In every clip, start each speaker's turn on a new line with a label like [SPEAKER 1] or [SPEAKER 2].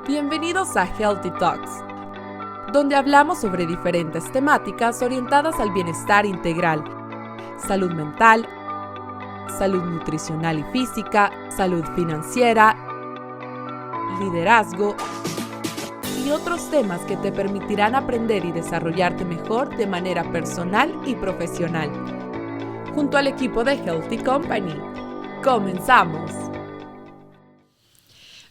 [SPEAKER 1] Bienvenidos a Healthy Talks, donde hablamos sobre diferentes temáticas orientadas al bienestar integral, salud mental, salud nutricional y física, salud financiera, liderazgo y otros temas que te permitirán aprender y desarrollarte mejor de manera personal y profesional. Junto al equipo de Healthy Company, comenzamos.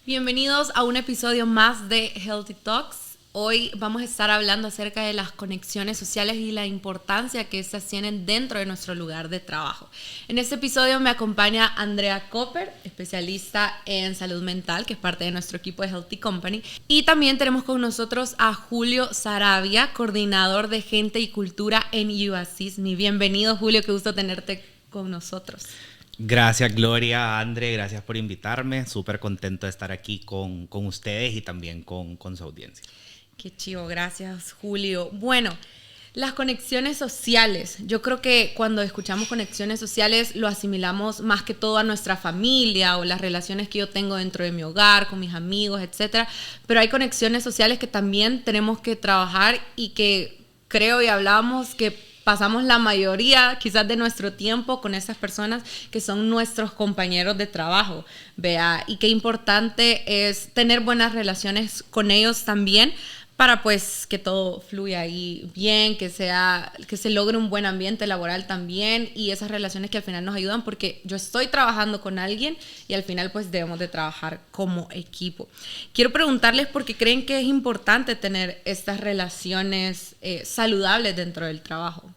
[SPEAKER 1] Bienvenidos a un episodio más de Healthy Talks. Hoy vamos a estar hablando acerca de las conexiones sociales y la importancia que estas tienen dentro de nuestro lugar de trabajo. En este episodio me acompaña Andrea Copper, especialista en salud mental, que es parte de nuestro equipo de Healthy Company. Y también tenemos con nosotros a Julio Saravia, coordinador de gente y cultura en UASysME. Bienvenido, Julio, qué gusto tenerte con nosotros.
[SPEAKER 2] Gracias, Gloria, André, gracias por invitarme. Súper contento de estar aquí con ustedes y también con su audiencia.
[SPEAKER 1] Qué chivo, gracias, Julio. Bueno, las conexiones sociales. Yo creo que cuando escuchamos conexiones sociales lo asimilamos más que todo a nuestra familia o las relaciones que yo tengo dentro de mi hogar, con mis amigos, etcétera. Pero hay conexiones sociales que también tenemos que trabajar y que creo y hablamos que pasamos la mayoría quizás de nuestro tiempo con esas personas que son nuestros compañeros de trabajo, vea, y qué importante es tener buenas relaciones con ellos también para pues que todo fluya ahí bien, que se logre un buen ambiente laboral también y esas relaciones que al final nos ayudan porque yo estoy trabajando con alguien y al final pues debemos de trabajar como equipo. Quiero preguntarles por qué creen que es importante tener estas relaciones saludables dentro del trabajo.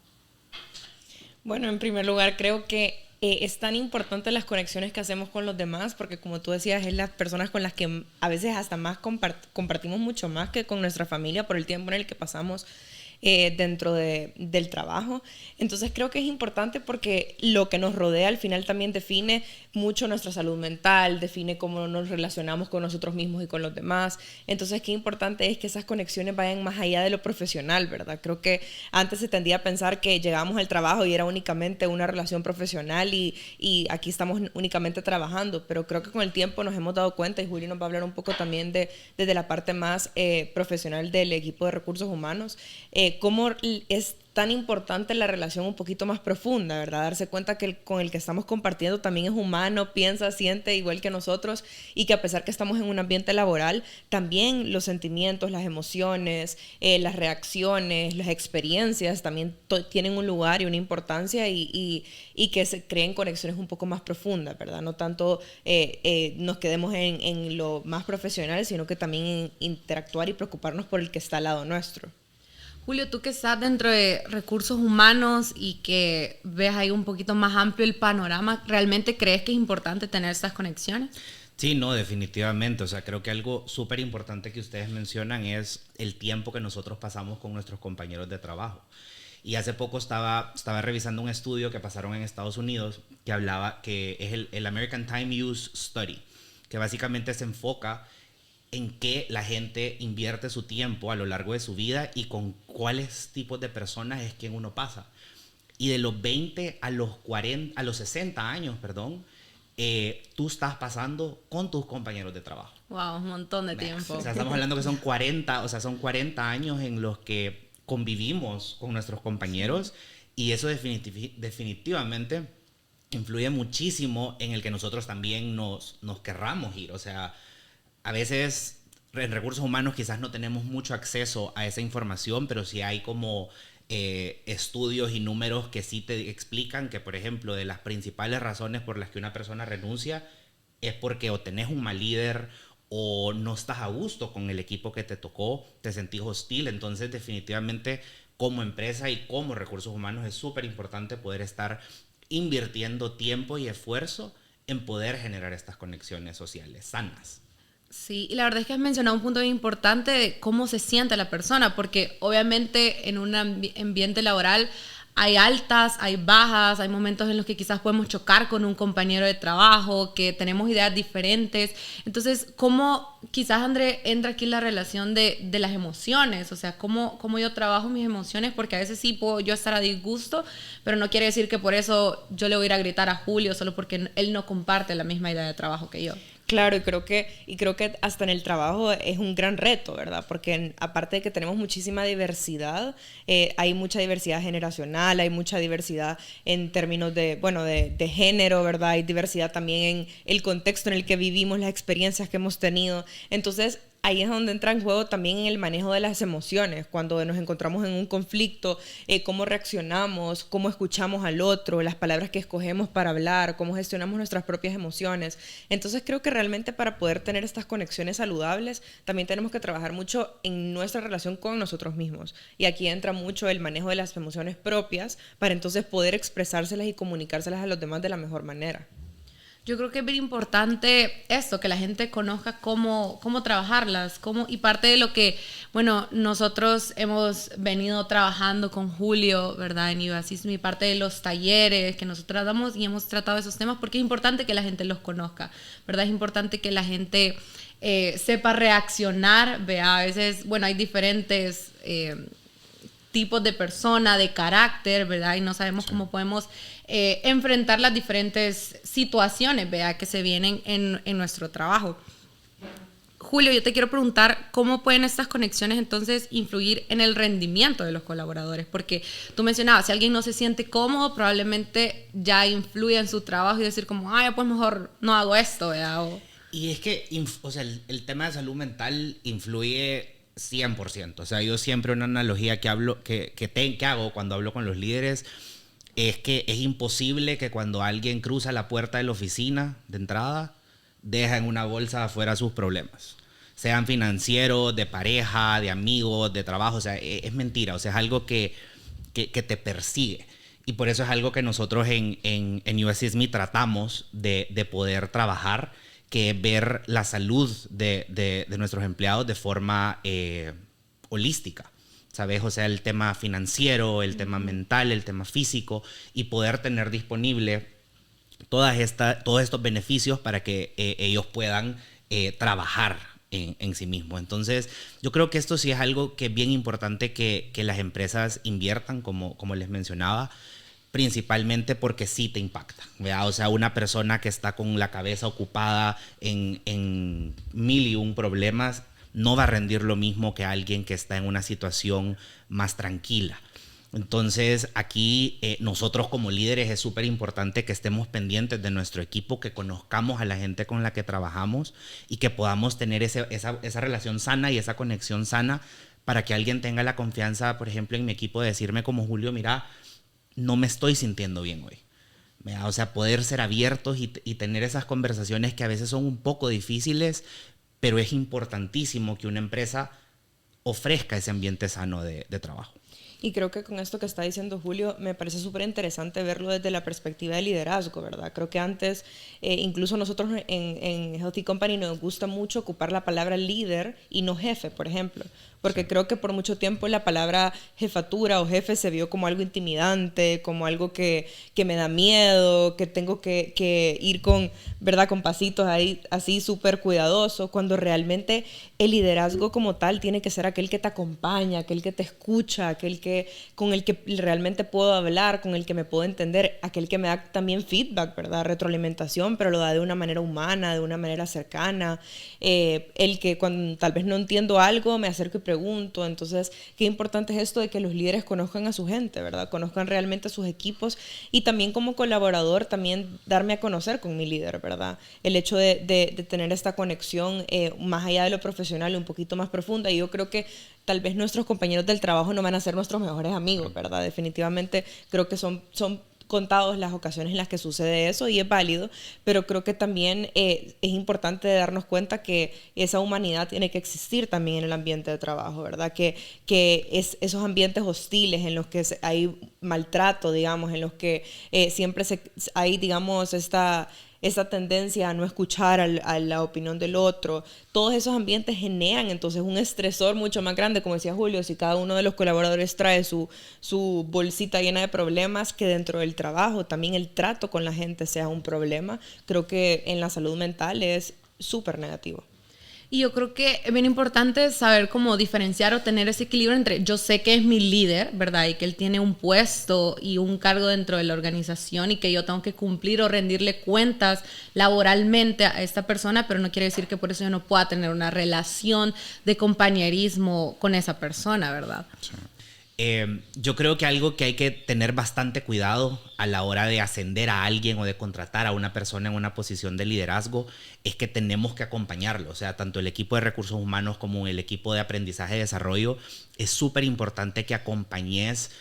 [SPEAKER 3] Bueno, en primer lugar creo que es tan importante las conexiones que hacemos con los demás, porque como tú decías, es las personas con las que a veces hasta más compartimos mucho más que con nuestra familia por el tiempo en el que pasamos dentro del trabajo. Entonces creo que es importante porque lo que nos rodea al final también define mucho nuestra salud mental, define cómo nos relacionamos con nosotros mismos y con los demás. Entonces qué importante es que esas conexiones vayan más allá de lo profesional, ¿verdad? Creo que antes se tendía a pensar que llegábamos al trabajo y era únicamente una relación profesional y aquí estamos únicamente trabajando, pero creo que con el tiempo nos hemos dado cuenta, y Julio nos va a hablar un poco también desde la parte más profesional del equipo de recursos humanos, cómo es tan importante la relación un poquito más profunda, ¿verdad? Darse cuenta que con el que estamos compartiendo también es humano, piensa, siente igual que nosotros y que a pesar que estamos en un ambiente laboral, también los sentimientos, las emociones, las reacciones, las experiencias también tienen un lugar y una importancia y que se creen conexiones un poco más profundas, ¿verdad? No tanto nos quedemos en lo más profesional, sino que también interactuar y preocuparnos por el que está al lado nuestro.
[SPEAKER 1] Julio, tú que estás dentro de recursos humanos y que ves ahí un poquito más amplio el panorama, ¿realmente crees que es importante tener estas conexiones?
[SPEAKER 2] Sí, no, definitivamente. O sea, creo que algo súper importante que ustedes mencionan es el tiempo que nosotros pasamos con nuestros compañeros de trabajo. Y hace poco estaba revisando un estudio que pasaron en Estados Unidos que hablaba, que es el American Time Use Study, que básicamente se enfoca en qué la gente invierte su tiempo a lo largo de su vida y con cuáles tipos de personas es quien uno pasa. Y de los 20 a los 60 años, tú estás pasando con tus compañeros de trabajo.
[SPEAKER 1] Wow, un montón de tiempo.
[SPEAKER 2] O sea, estamos hablando que son 40 años en los que convivimos con nuestros compañeros y eso definitivamente influye muchísimo en el que nosotros también nos querramos ir. O sea, a veces en recursos humanos quizás no tenemos mucho acceso a esa información, pero sí hay como estudios y números que sí te explican que, por ejemplo, de las principales razones por las que una persona renuncia es porque o tenés un mal líder o no estás a gusto con el equipo que te tocó, te sentís hostil. Entonces, definitivamente, como empresa y como recursos humanos es súper importante poder estar invirtiendo tiempo y esfuerzo en poder generar estas conexiones sociales sanas.
[SPEAKER 1] Sí, y la verdad es que has mencionado un punto muy importante de cómo se siente la persona, porque obviamente en un ambiente laboral hay altas, hay bajas, hay momentos en los que quizás podemos chocar con un compañero de trabajo, que tenemos ideas diferentes. Entonces, ¿cómo quizás, André, entra aquí la relación de las emociones? O sea, ¿cómo yo trabajo mis emociones? Porque a veces sí puedo yo estar a disgusto, pero no quiere decir que por eso yo le voy a ir a gritar a Julio solo porque él no comparte la misma idea de trabajo que yo.
[SPEAKER 3] Claro, y creo que hasta en el trabajo es un gran reto, ¿verdad? Porque aparte de que tenemos muchísima diversidad, hay mucha diversidad generacional, hay mucha diversidad en términos de, bueno, de género, ¿verdad? Hay diversidad también en el contexto en el que vivimos, las experiencias que hemos tenido. Entonces, ahí es donde entra en juego también el manejo de las emociones, cuando nos encontramos en un conflicto, cómo reaccionamos, cómo escuchamos al otro, las palabras que escogemos para hablar, cómo gestionamos nuestras propias emociones. Entonces creo que realmente para poder tener estas conexiones saludables, también tenemos que trabajar mucho en nuestra relación con nosotros mismos. Y aquí entra mucho el manejo de las emociones propias para entonces poder expresárselas y comunicárselas a los demás de la mejor manera.
[SPEAKER 1] Yo creo que es bien importante esto, que la gente conozca cómo trabajarlas, y parte de lo que, bueno, nosotros hemos venido trabajando con Julio, ¿verdad? En Ibasismi, parte de los talleres que nosotros damos y hemos tratado esos temas porque es importante que la gente los conozca, ¿verdad? Es importante que la gente sepa reaccionar, vea, a veces, bueno, hay diferentes tipos de persona, de carácter, ¿verdad? Y no sabemos cómo podemos enfrentar las diferentes situaciones, ¿verdad? Que se vienen en nuestro trabajo. Julio, yo te quiero preguntar cómo pueden estas conexiones entonces influir en el rendimiento de los colaboradores, porque tú mencionabas, si alguien no se siente cómodo, probablemente ya influye en su trabajo y decir como, pues mejor no hago esto, ¿verdad?
[SPEAKER 2] Y es que, o sea, el tema de salud mental influye 100%. O sea, yo siempre una analogía que hago cuando hablo con los líderes es que es imposible que cuando alguien cruza la puerta de la oficina de entrada, deja en una bolsa afuera sus problemas. Sean financieros, de pareja, de amigos, de trabajo. O sea, es mentira. O sea, es algo que te persigue. Y por eso es algo que nosotros en USISMI tratamos de poder trabajar, que es ver la salud de nuestros empleados de forma holística. ¿Sabes? O sea, el tema financiero, el tema mental, el tema físico, y poder tener disponible todos estos beneficios para que ellos puedan trabajar en sí mismos. Entonces, yo creo que esto sí es algo que es bien importante que las empresas inviertan, como les mencionaba, principalmente porque sí te impacta, ¿verdad? O sea, una persona que está con la cabeza ocupada en 1001 problemas no va a rendir lo mismo que alguien que está en una situación más tranquila. Entonces, aquí nosotros como líderes es súper importante que estemos pendientes de nuestro equipo, que conozcamos a la gente con la que trabajamos y que podamos tener esa relación sana y esa conexión sana para que alguien tenga la confianza, por ejemplo, en mi equipo de decirme como Julio, mira, no me estoy sintiendo bien hoy. O sea, poder ser abiertos y tener esas conversaciones que a veces son un poco difíciles, pero es importantísimo que una empresa ofrezca ese ambiente sano de trabajo.
[SPEAKER 3] Y creo que con esto que está diciendo Julio, me parece súper interesante verlo desde la perspectiva de liderazgo, ¿verdad? Creo que antes, incluso nosotros en Healthy Company nos gusta mucho ocupar la palabra líder y no jefe, por ejemplo. Porque creo que por mucho tiempo la palabra jefatura o jefe se vio como algo intimidante, como algo que me da miedo, que tengo que ir con, ¿verdad? Con pasitos ahí, así súper cuidadoso, cuando realmente el liderazgo como tal tiene que ser aquel que te acompaña, aquel que te escucha, aquel con el que realmente puedo hablar, con el que me puedo entender, aquel que me da también feedback, ¿verdad? Retroalimentación, pero lo da de una manera humana, de una manera cercana, el que cuando tal vez no entiendo algo me acerco y pregunto. Entonces, qué importante es esto de que los líderes conozcan a su gente, ¿verdad? Conozcan realmente a sus equipos y también como colaborador, también darme a conocer con mi líder, ¿verdad? El hecho de tener esta conexión más allá de lo profesional, un poquito más profunda. Y yo creo que tal vez nuestros compañeros del trabajo no van a ser nuestros mejores amigos, ¿verdad? Definitivamente creo que son contados las ocasiones en las que sucede eso y es válido, pero creo que también es importante darnos cuenta que esa humanidad tiene que existir también en el ambiente de trabajo, ¿verdad? Que esos ambientes hostiles en los que hay maltrato, digamos, en los que siempre hay, digamos, esta tendencia a no escuchar a la opinión del otro, todos esos ambientes generan entonces un estresor mucho más grande, como decía Julio, si cada uno de los colaboradores trae su bolsita llena de problemas, que dentro del trabajo también el trato con la gente sea un problema, creo que en la salud mental es súper negativo.
[SPEAKER 1] Y yo creo que es bien importante saber cómo diferenciar o tener ese equilibrio entre yo sé que es mi líder, ¿verdad? Y que él tiene un puesto y un cargo dentro de la organización y que yo tengo que cumplir o rendirle cuentas laboralmente a esta persona, pero no quiere decir que por eso yo no pueda tener una relación de compañerismo con esa persona, ¿verdad?
[SPEAKER 2] Sí. Yo creo que algo que hay que tener bastante cuidado a la hora de ascender a alguien o de contratar a una persona en una posición de liderazgo es que tenemos que acompañarlo. O sea, tanto el equipo de recursos humanos como el equipo de aprendizaje y desarrollo, es súper importante que acompañes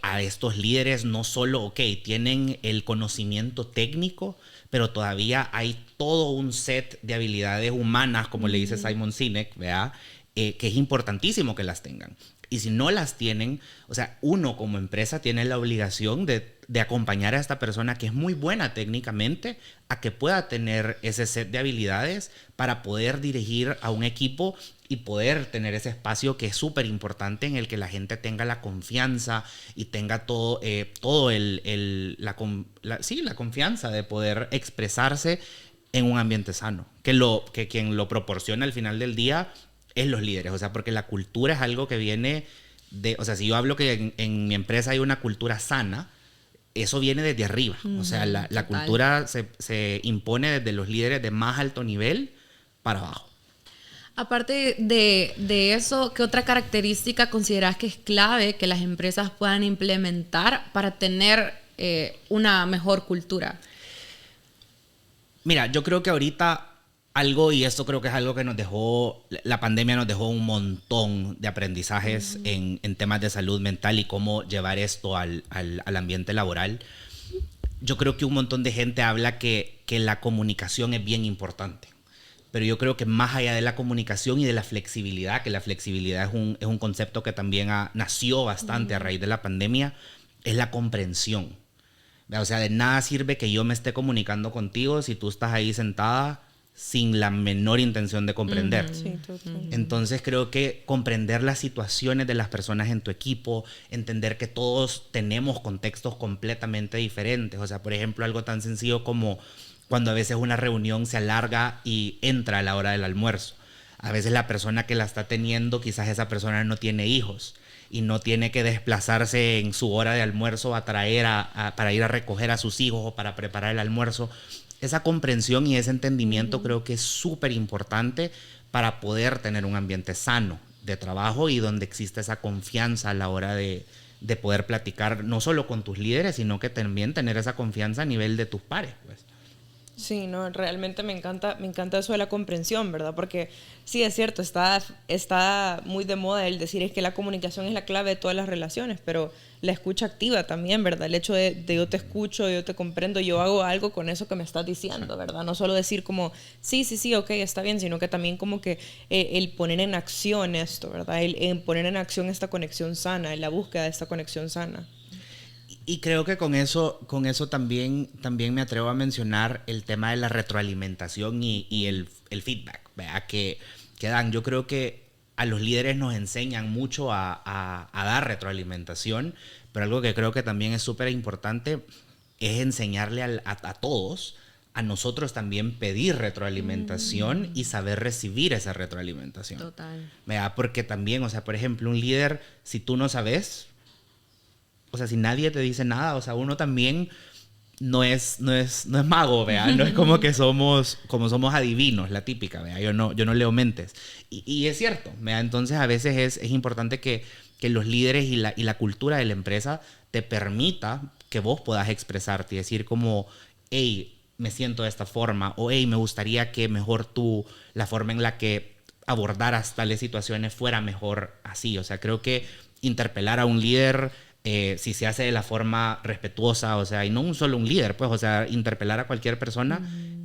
[SPEAKER 2] a estos líderes. No solo, ok, tienen el conocimiento técnico, pero todavía hay todo un set de habilidades humanas, como le dice Simon Sinek, ¿verdad? Que es importantísimo que las tengan. Y si no las tienen, o sea, uno como empresa tiene la obligación de acompañar a esta persona que es muy buena técnicamente a que pueda tener ese set de habilidades para poder dirigir a un equipo y poder tener ese espacio que es súper importante en el que la gente tenga la confianza y tenga la confianza de poder expresarse en un ambiente sano. Que quien lo proporciona al final del día es los líderes, o sea, porque la cultura es algo que viene o sea, si yo hablo que en mi empresa hay una cultura sana, eso viene desde arriba. O sea, la cultura se impone desde los líderes de más alto nivel para abajo.
[SPEAKER 1] Aparte de eso, ¿qué otra característica consideras que es clave que las empresas puedan implementar para tener una mejor cultura?
[SPEAKER 2] Mira, yo creo que ahorita y esto creo que es algo que la pandemia nos dejó un montón de aprendizajes en temas de salud mental y cómo llevar esto al ambiente laboral. Yo creo que un montón de gente habla que la comunicación es bien importante, pero yo creo que más allá de la comunicación y de la flexibilidad, que la flexibilidad es un concepto que también nació bastante a raíz de la pandemia, es la comprensión. O sea, de nada sirve que yo me esté comunicando contigo si tú estás ahí sentada sin la menor intención de comprender.
[SPEAKER 3] Sí, totalmente.
[SPEAKER 2] Entonces creo que comprender las situaciones de las personas en tu equipo, entender que todos tenemos contextos completamente diferentes. O sea, por ejemplo, algo tan sencillo como cuando a veces una reunión se alarga y entra a la hora del almuerzo. A veces la persona que la está teniendo, quizás esa persona no tiene hijos y no tiene que desplazarse en su hora de almuerzo para ir a recoger a sus hijos o para preparar el almuerzo. Esa comprensión y ese entendimiento creo que es súper importante para poder tener un ambiente sano de trabajo y donde existe esa confianza a la hora de poder platicar no solo con tus líderes, sino que también tener esa confianza a nivel de tus pares, pues.
[SPEAKER 3] Sí, no, realmente me encanta eso de la comprensión, ¿verdad? Porque sí, es cierto, está muy de moda el decir es que la comunicación es la clave de todas las relaciones, pero la escucha activa también, ¿verdad? El hecho de yo te escucho, yo te comprendo, yo hago algo con eso que me estás diciendo, ¿verdad? No solo decir como, sí, ok, está bien, sino que también como que el poner en acción esto, ¿verdad? El poner en acción esta conexión sana, la búsqueda de esta conexión sana.
[SPEAKER 2] Y creo que con eso también me atrevo a mencionar el tema de la retroalimentación y el feedback, ¿verdad? Que dan. Yo creo que a los líderes nos enseñan mucho a dar retroalimentación, pero algo que creo que también es súper importante es enseñarle a todos, a nosotros también pedir retroalimentación y saber recibir esa retroalimentación.
[SPEAKER 1] Total.
[SPEAKER 2] ¿Verdad? Porque también, o sea, por ejemplo, un líder, si tú no sabes, o sea, si nadie te dice nada, o sea, uno también no es mago, ¿verdad? No es como que somos adivinos, la típica, ¿verdad? Yo no leo mentes. Y es cierto, ¿verdad? Entonces a veces es importante que los líderes y la cultura de la empresa te permita que vos puedas expresarte y decir como, hey, me siento de esta forma, o hey, me gustaría que mejor la forma en la que abordaras tales situaciones fuera mejor así. O sea, creo que interpelar a un líder, si se hace de la forma respetuosa, o sea, y no solo un líder, pues, o sea, interpelar a cualquier persona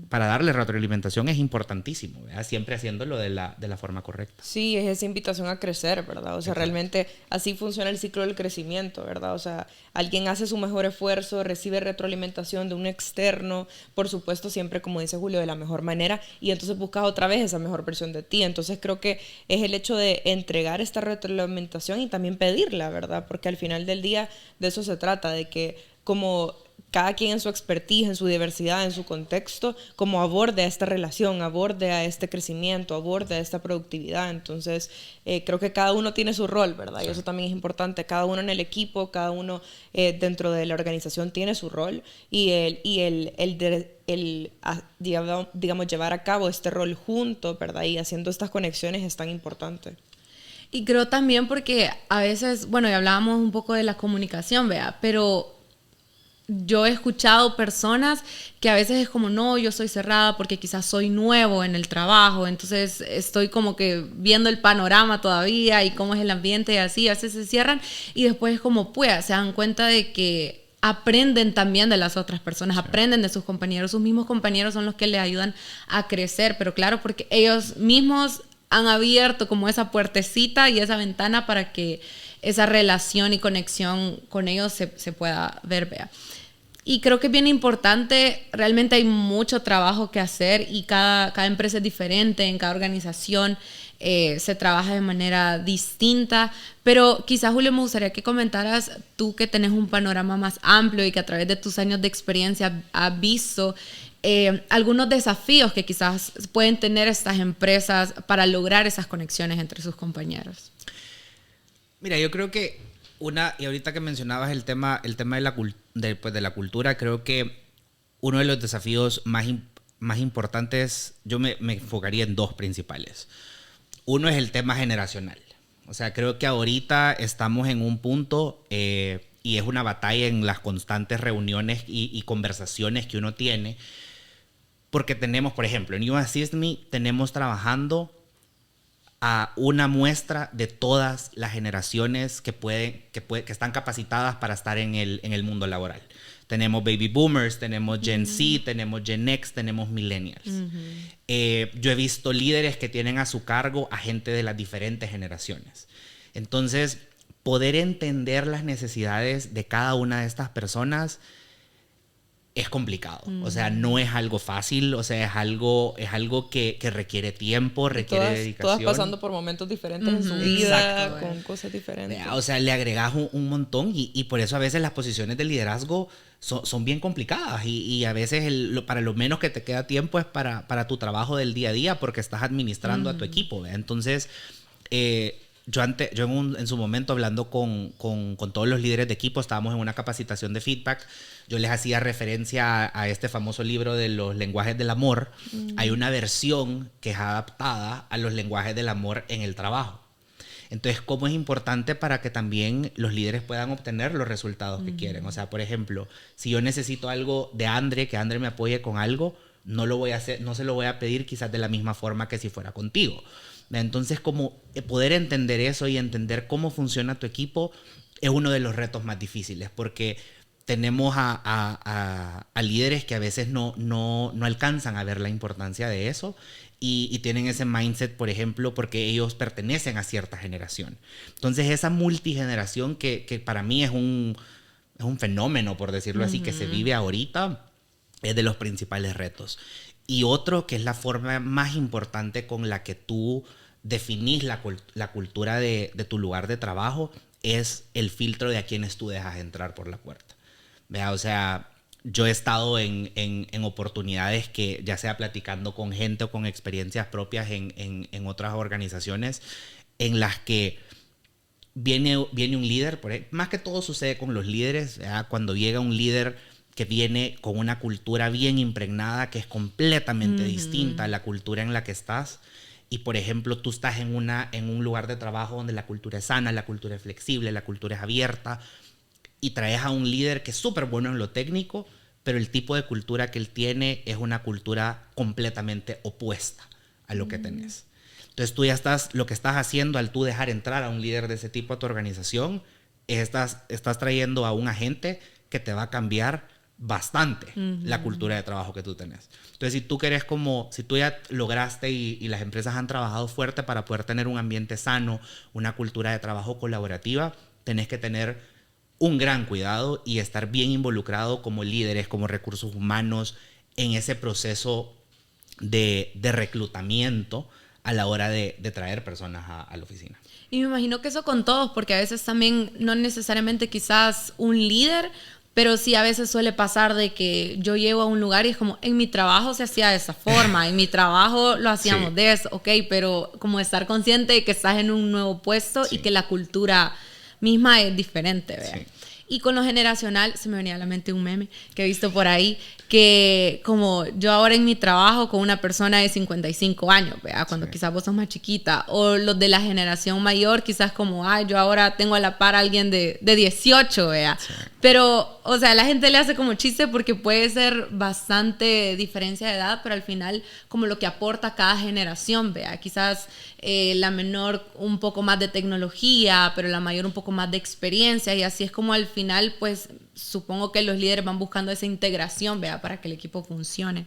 [SPEAKER 2] para darle retroalimentación es importantísimo, ¿verdad? Siempre haciéndolo de la forma correcta.
[SPEAKER 3] Sí, es esa invitación a crecer, ¿verdad? O sea, realmente así funciona el ciclo del crecimiento, ¿verdad? O sea, alguien hace su mejor esfuerzo, recibe retroalimentación de un externo, por supuesto, siempre, como dice Julio, de la mejor manera, y entonces buscas otra vez esa mejor versión de ti. Entonces creo que es el hecho de entregar esta retroalimentación y también pedirla, ¿verdad? Porque al final del día de eso se trata, de que como cada quien en su expertise, en su diversidad, en su contexto, como aborde a esta relación, aborde a este crecimiento, aborde a esta productividad. Entonces, creo que cada uno tiene su rol, ¿verdad? Sí. Y eso también es importante. Cada uno en el equipo, cada uno dentro de la organización tiene su rol, y digamos, llevar a cabo este rol junto, ¿verdad? Y haciendo estas conexiones es tan importante.
[SPEAKER 1] Y creo también porque a veces, bueno, ya hablábamos un poco de la comunicación, ¿vea? Pero yo he escuchado personas que a veces es como, no, yo soy cerrada porque quizás soy nuevo en el trabajo, entonces estoy como que viendo el panorama todavía y cómo es el ambiente y así, a veces se cierran y después es como, pues, se dan cuenta de que aprenden también de las otras personas, sí. Aprenden de sus compañeros, sus mismos compañeros son los que les ayudan a crecer, pero claro, porque ellos mismos han abierto como esa puertecita y esa ventana para que esa relación y conexión con ellos se pueda ver, vea. Y creo que es bien importante, realmente hay mucho trabajo que hacer y cada empresa es diferente, en cada organización se trabaja de manera distinta, pero quizás, Julio, me gustaría que comentaras, tú que tenés un panorama más amplio y que a través de tus años de experiencia has visto algunos desafíos que quizás pueden tener estas empresas para lograr esas conexiones entre sus compañeros.
[SPEAKER 2] Mira, yo creo que y ahorita que mencionabas el tema de la cultura, creo que uno de los desafíos más importantes, yo me enfocaría en dos principales. Uno es el tema generacional. O sea, creo que ahorita estamos en un punto y es una batalla en las constantes reuniones y conversaciones que uno tiene, porque tenemos, por ejemplo, en You Assist Me tenemos trabajando a una muestra de todas las generaciones que están capacitadas para estar en el mundo laboral. Tenemos baby boomers, tenemos Gen Z, tenemos Gen X, tenemos millennials. Yo he visto líderes que tienen a su cargo a gente de las diferentes generaciones. Entonces, poder entender las necesidades de cada una de estas personas es complicado. O sea, no es algo fácil. O sea, es algo que requiere tiempo, requiere dedicación.
[SPEAKER 3] Todas pasando por momentos diferentes en su vida. Exacto, con cosas diferentes.
[SPEAKER 2] O sea, le agregas un montón y por eso a veces las posiciones de liderazgo son bien complicadas y a veces para lo menos que te queda tiempo es para tu trabajo del día a día porque estás administrando a tu equipo, ¿verdad? Entonces, yo en su momento hablando con todos los líderes de equipo, estábamos en una capacitación de feedback. Yo les hacía referencia a este famoso libro de los lenguajes del amor. Hay una versión que es adaptada a los lenguajes del amor en el trabajo. Entonces, ¿cómo es importante para que también los líderes puedan obtener los resultados que quieren? O sea, por ejemplo, si yo necesito algo de Andre, que Andre me apoye con algo, no se lo voy a pedir quizás de la misma forma que si fuera contigo. Entonces, como poder entender eso y entender cómo funciona tu equipo es uno de los retos más difíciles, porque tenemos a líderes que a veces no alcanzan a ver la importancia de eso y tienen ese mindset, por ejemplo, porque ellos pertenecen a cierta generación. Entonces, esa multigeneración que para mí es un fenómeno, por decirlo así, que se vive ahorita, es de los principales retos. Y otro que es la forma más importante con la que tú definís la cultura de tu lugar de trabajo es el filtro de a quienes tú dejas entrar por la puerta. ¿Vea? O sea, yo he estado en oportunidades que ya sea platicando con gente o con experiencias propias en otras organizaciones en las que viene un líder, más que todo sucede con los líderes, ¿vea? Cuando llega un líder que viene con una cultura bien impregnada, que es completamente distinta a la cultura en la que estás. Y, por ejemplo, tú estás en un lugar de trabajo donde la cultura es sana, la cultura es flexible, la cultura es abierta, y traes a un líder que es súper bueno en lo técnico, pero el tipo de cultura que él tiene es una cultura completamente opuesta a lo que tenés. Entonces, tú ya lo que estás haciendo al tú dejar entrar a un líder de ese tipo a tu organización, estás trayendo a un agente que te va a cambiar bastante la cultura de trabajo que tú tenés. Entonces, si tú ya lograste y las empresas han trabajado fuerte para poder tener un ambiente sano, una cultura de trabajo colaborativa, tenés que tener un gran cuidado y estar bien involucrado como líderes, como recursos humanos, en ese proceso de reclutamiento a la hora de traer personas a la oficina.
[SPEAKER 1] Y me imagino que eso con todos, porque a veces también no necesariamente quizás un líder, Pero sí, a veces suele pasar de que yo llego a un lugar y es como, en mi trabajo se hacía de esa forma, en mi trabajo lo hacíamos
[SPEAKER 2] Sí.
[SPEAKER 1] de eso, ok, pero como estar consciente de que estás en un nuevo puesto
[SPEAKER 2] Sí.
[SPEAKER 1] y que la cultura misma es diferente, ¿verdad?
[SPEAKER 2] Sí.
[SPEAKER 1] Y con lo generacional, se me venía a la mente un meme que he visto por ahí, que como yo ahora en mi trabajo con una persona de 55 años, ¿verdad? Cuando
[SPEAKER 2] Sí.
[SPEAKER 1] quizás vos sos más chiquita, o los de la generación mayor, quizás como, ay, yo ahora tengo a la par a alguien de 18, ¿verdad?
[SPEAKER 2] Sí.
[SPEAKER 1] Pero, o sea, la gente le hace como chiste porque puede ser bastante diferencia de edad, pero al final como lo que aporta cada generación, ¿vea? Quizás la menor un poco más de tecnología, pero la mayor un poco más de experiencia, y así es como al final, pues, supongo que los líderes van buscando esa integración, ¿vea? Para que el equipo funcione.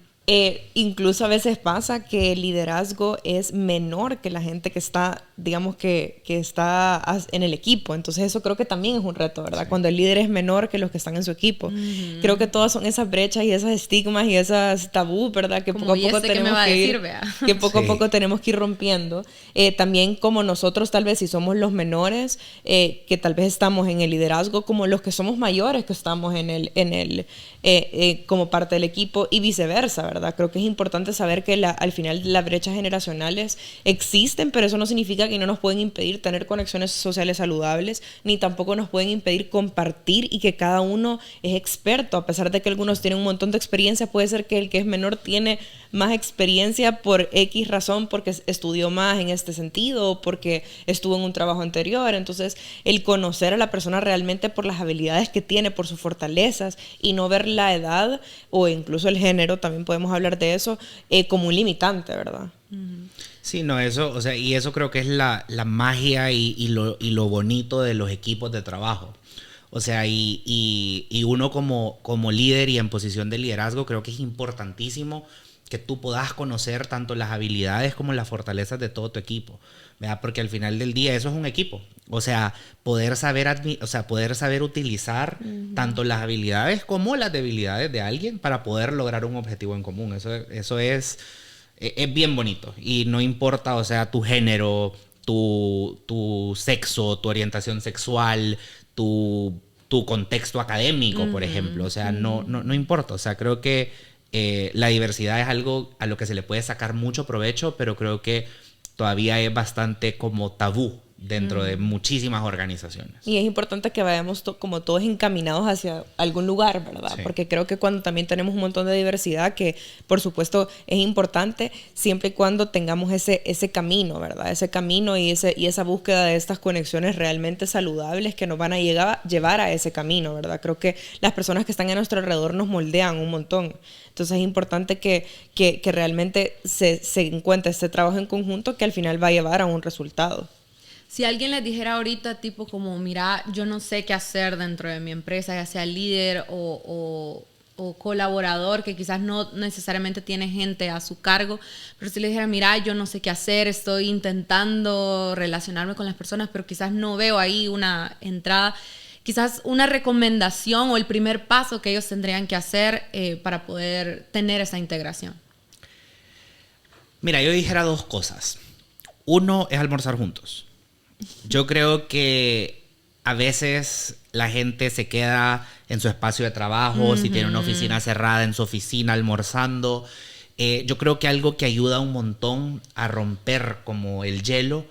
[SPEAKER 3] Incluso a veces pasa que el liderazgo es menor que la gente que está, digamos, que está en el equipo. Entonces eso creo que también es un reto, ¿verdad?
[SPEAKER 2] Sí.
[SPEAKER 3] Cuando el líder es menor que los que están en su equipo. Creo que todas son esas brechas y esas estigmas y esas tabú, ¿verdad? Que
[SPEAKER 1] Como,
[SPEAKER 3] poco a
[SPEAKER 1] ¿y
[SPEAKER 3] poco
[SPEAKER 1] este qué me
[SPEAKER 3] tenemos
[SPEAKER 1] va a
[SPEAKER 3] que
[SPEAKER 1] decir,
[SPEAKER 3] ir,
[SPEAKER 1] vea?
[SPEAKER 3] que poco
[SPEAKER 2] Sí.
[SPEAKER 3] a poco tenemos que ir rompiendo. También como nosotros tal vez si somos los menores, que tal vez estamos en el liderazgo, como los que somos mayores que estamos como parte del equipo y viceversa, ¿verdad? Creo que es importante saber que al final las brechas generacionales existen, pero eso no significa que no nos pueden impedir tener conexiones sociales saludables, ni tampoco nos pueden impedir compartir y que cada uno es experto, a pesar de que algunos tienen un montón de experiencia, puede ser que el que es menor tiene más experiencia por X razón, porque estudió más en este sentido o porque estuvo en un trabajo anterior. Entonces, el conocer a la persona realmente por las habilidades que tiene, por sus fortalezas y no ver la edad o incluso el género, también podemos hablar de eso, como un limitante, ¿verdad?
[SPEAKER 2] Sí, no, eso, o sea, y eso creo que es la magia y lo bonito de los equipos de trabajo. O sea, y uno como líder y en posición de liderazgo, creo que es importantísimo que tú puedas conocer tanto las habilidades como las fortalezas de todo tu equipo, ¿verdad? Porque al final del día eso es un equipo. O sea, poder saber utilizar tanto las habilidades como las debilidades de alguien para poder lograr un objetivo en común. Eso es bien bonito. Y no importa, o sea, tu género, tu sexo, tu orientación sexual, tu contexto académico, por ejemplo. O sea, no importa. O sea, creo que la diversidad es algo a lo que se le puede sacar mucho provecho, pero creo que todavía es bastante como tabú dentro de muchísimas organizaciones.
[SPEAKER 3] Y es importante que vayamos como todos encaminados hacia algún lugar, ¿verdad?
[SPEAKER 2] Sí.
[SPEAKER 3] Porque creo que cuando también tenemos un montón de diversidad, que por supuesto es importante, siempre y cuando tengamos ese camino, ¿verdad? Ese camino y esa búsqueda de estas conexiones realmente saludables que nos van a llevar a ese camino, ¿verdad? Creo que las personas que están a nuestro alrededor nos moldean un montón. Entonces es importante que realmente se encuentre este trabajo en conjunto que al final va a llevar a un resultado.
[SPEAKER 1] Si alguien les dijera ahorita, tipo como, mira, yo no sé qué hacer dentro de mi empresa, ya sea líder o colaborador, que quizás no necesariamente tiene gente a su cargo, pero si les dijera, mira, yo no sé qué hacer, estoy intentando relacionarme con las personas, pero quizás no veo ahí una entrada, quizás una recomendación o el primer paso que ellos tendrían que hacer para poder tener esa integración.
[SPEAKER 2] Mira, yo dijera dos cosas. Uno es almorzar juntos. Yo creo que a veces la gente se queda en su espacio de trabajo, si tiene una oficina cerrada, en su oficina almorzando. Yo creo que algo que ayuda un montón a romper como el hielo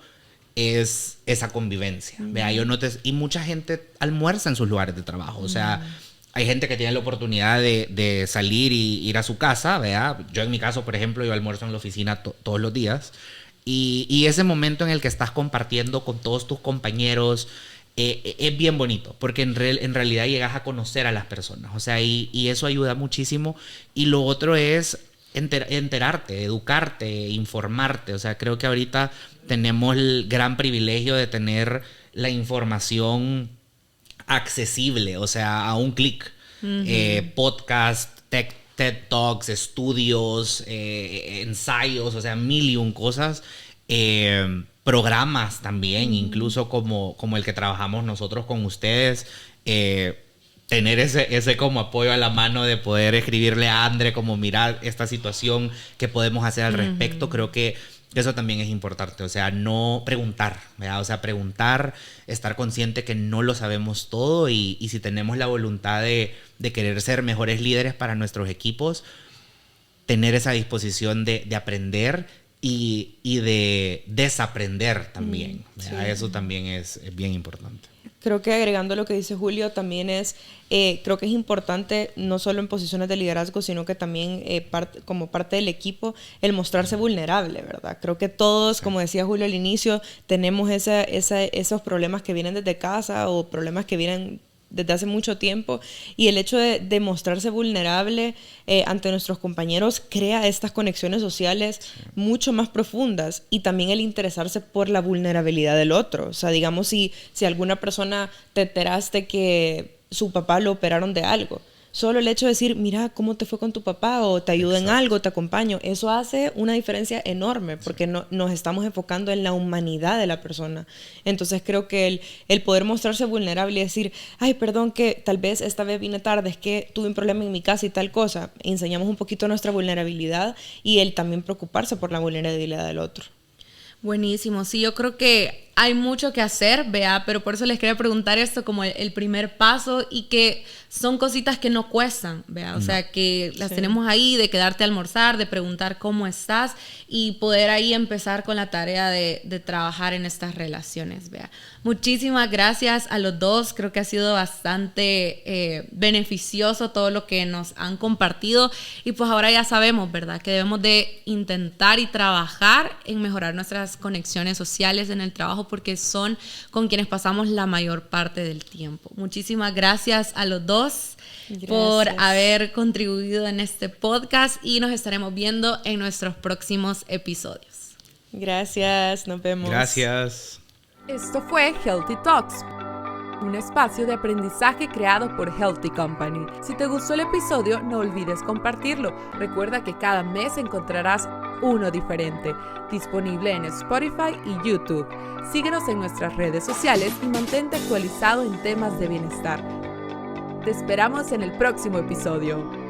[SPEAKER 2] es esa convivencia. Vea, y mucha gente almuerza en sus lugares de trabajo. O sea, hay gente que tiene la oportunidad de salir y ir a su casa. Vea, yo en mi caso, por ejemplo, yo almuerzo en la oficina todos los días. Y ese momento en el que estás compartiendo con todos tus compañeros es bien bonito, porque en realidad llegas a conocer a las personas. O sea, y eso ayuda muchísimo. Y lo otro es enterarte, educarte, informarte. O sea, creo que ahorita tenemos el gran privilegio de tener la información accesible, o sea, a un clic. Podcast, TED Talks, estudios, ensayos, o sea, mil y un cosas. Programas también, incluso como el que trabajamos nosotros con ustedes. Tener ese como apoyo a la mano de poder escribirle a Andre como mirar esta situación, qué podemos hacer al respecto. Creo que Eso también es importante, o sea, no preguntar, ¿verdad? O sea, preguntar, estar consciente que no lo sabemos todo y si tenemos la voluntad de querer ser mejores líderes para nuestros equipos, tener esa disposición de aprender y de desaprender también. Sí. Eso también es bien importante.
[SPEAKER 3] Creo que agregando lo que dice Julio, también creo que es importante, no solo en posiciones de liderazgo, sino que también como parte del equipo, el mostrarse vulnerable, ¿verdad? Creo que todos, como decía Julio al inicio, tenemos esos problemas que vienen desde casa o problemas que vienen desde hace mucho tiempo, y el hecho de mostrarse vulnerable ante nuestros compañeros crea estas conexiones sociales mucho más profundas, y también el interesarse por la vulnerabilidad del otro. O sea, digamos, si alguna persona te enteraste que su papá lo operaron de algo, solo el hecho de decir, mira, ¿cómo te fue con tu papá? O te ayudo en algo, te acompaño. Eso hace una diferencia enorme porque nos estamos enfocando en la humanidad de la persona. Entonces creo que el poder mostrarse vulnerable y decir, ay, perdón que tal vez esta vez vine tarde, es que tuve un problema en mi casa y tal cosa. Enseñamos un poquito nuestra vulnerabilidad y el también preocuparse por la vulnerabilidad del otro.
[SPEAKER 1] Buenísimo, sí, yo creo que hay mucho que hacer, vea, pero por eso les quería preguntar esto como el primer paso, y que son cositas que no cuestan, vea, o sea, que las tenemos ahí, de quedarte a almorzar, de preguntar cómo estás y poder ahí empezar con la tarea de trabajar en estas relaciones, vea. Muchísimas gracias a los dos, creo que ha sido bastante beneficioso todo lo que nos han compartido, y pues ahora ya sabemos, ¿verdad?, que debemos de intentar y trabajar en mejorar nuestras conexiones sociales en el trabajo, porque son con quienes pasamos la mayor parte del tiempo. Muchísimas gracias a los dos por haber contribuido en este podcast, y nos estaremos viendo en nuestros próximos episodios.
[SPEAKER 3] Gracias, nos vemos.
[SPEAKER 2] Gracias.
[SPEAKER 4] Esto fue Healthy Talks, un espacio de aprendizaje creado por Healthy Company. Si te gustó el episodio, no olvides compartirlo. Recuerda que cada mes encontrarás uno diferente, disponible en Spotify y YouTube. Síguenos en nuestras redes sociales y mantente actualizado en temas de bienestar. Te esperamos en el próximo episodio.